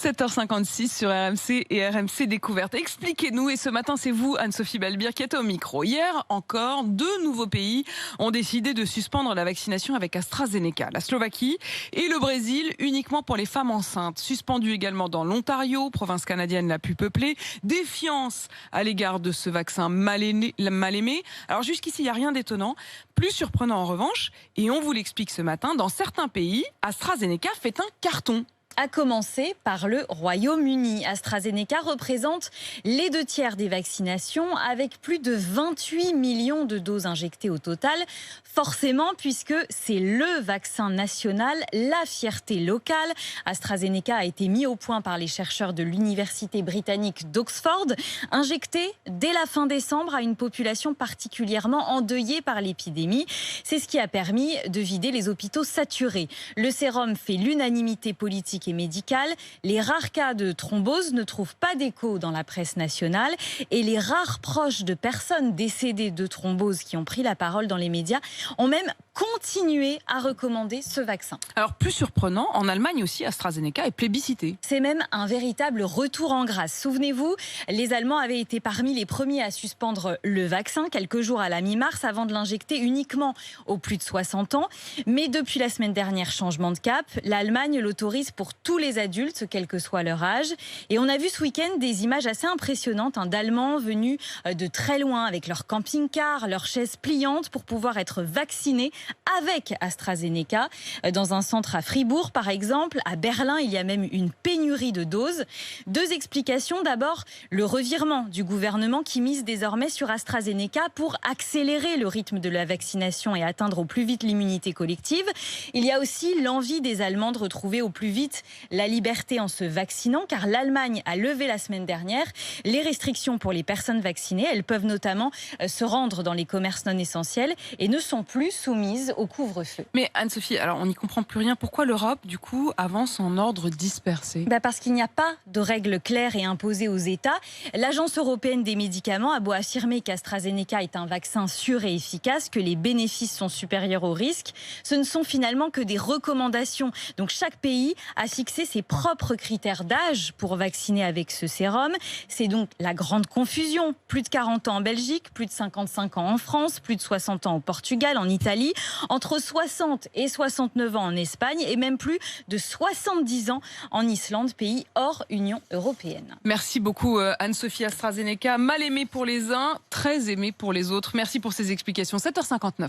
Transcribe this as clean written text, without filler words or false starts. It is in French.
7h56 sur RMC et RMC Découverte. Expliquez-nous, et ce matin c'est vous Anne-Sophie Balbir qui êtes au micro. Hier encore, 2 nouveaux pays ont décidé de suspendre la vaccination avec AstraZeneca. La Slovaquie et le Brésil, uniquement pour les femmes enceintes. Suspendu également dans l'Ontario, province canadienne la plus peuplée. Défiance à l'égard de ce vaccin mal aimé. Alors jusqu'ici il n'y a rien d'étonnant. Plus surprenant en revanche, et on vous l'explique ce matin, dans certains pays, AstraZeneca fait un carton. À commencer par le Royaume-Uni. AstraZeneca représente les 2/3 des vaccinations avec plus de 28 millions de doses injectées au total. Forcément, puisque c'est le vaccin national, la fierté locale. AstraZeneca a été mis au point par les chercheurs de l'université britannique d'Oxford, injecté dès la fin décembre à une population particulièrement endeuillée par l'épidémie. C'est ce qui a permis de vider les hôpitaux saturés. Le sérum fait l'unanimité politique et médicale. Les rares cas de thrombose ne trouvent pas d'écho dans la presse nationale et les rares proches de personnes décédées de thrombose qui ont pris la parole dans les médias ont même continué à recommander ce vaccin. Alors plus surprenant, en Allemagne aussi, AstraZeneca est plébiscité. C'est même un véritable retour en grâce. Souvenez-vous, les Allemands avaient été parmi les premiers à suspendre le vaccin quelques jours à la mi-mars avant de l'injecter uniquement aux plus de 60 ans. Mais depuis la semaine dernière, changement de cap, l'Allemagne l'autorise pour tous les adultes, quel que soit leur âge. Et on a vu ce week-end des images assez impressionnantes d'Allemands venus de très loin avec leur camping-car, leurs chaises pliantes pour pouvoir être vaccinés avec AstraZeneca. Dans un centre à Fribourg, par exemple, à Berlin, il y a même une pénurie de doses. 2 explications. D'abord, le revirement du gouvernement qui mise désormais sur AstraZeneca pour accélérer le rythme de la vaccination et atteindre au plus vite l'immunité collective. Il y a aussi l'envie des Allemands de retrouver au plus vite la liberté en se vaccinant, car l'Allemagne a levé la semaine dernière les restrictions pour les personnes vaccinées. Elles peuvent notamment se rendre dans les commerces non essentiels et ne sont plus soumises au couvre-feu. Mais Anne-Sophie, alors on n'y comprend plus rien. Pourquoi l'Europe, du coup, avance en ordre dispersé ? Parce qu'il n'y a pas de règles claires et imposées aux États. L'Agence européenne des médicaments a beau affirmer qu'AstraZeneca est un vaccin sûr et efficace, que les bénéfices sont supérieurs aux risques, ce ne sont finalement que des recommandations. Donc chaque pays a fixé ses propres critères d'âge pour vacciner avec ce sérum. C'est donc la grande confusion. Plus de 40 ans en Belgique, plus de 55 ans en France, plus de 60 ans au Portugal, en Italie, entre 60 et 69 ans en Espagne et même plus de 70 ans en Islande, pays hors Union européenne. Merci beaucoup Anne-Sophie. AstraZeneca, mal aimé pour les uns, très aimé pour les autres. Merci pour ces explications. 7h59.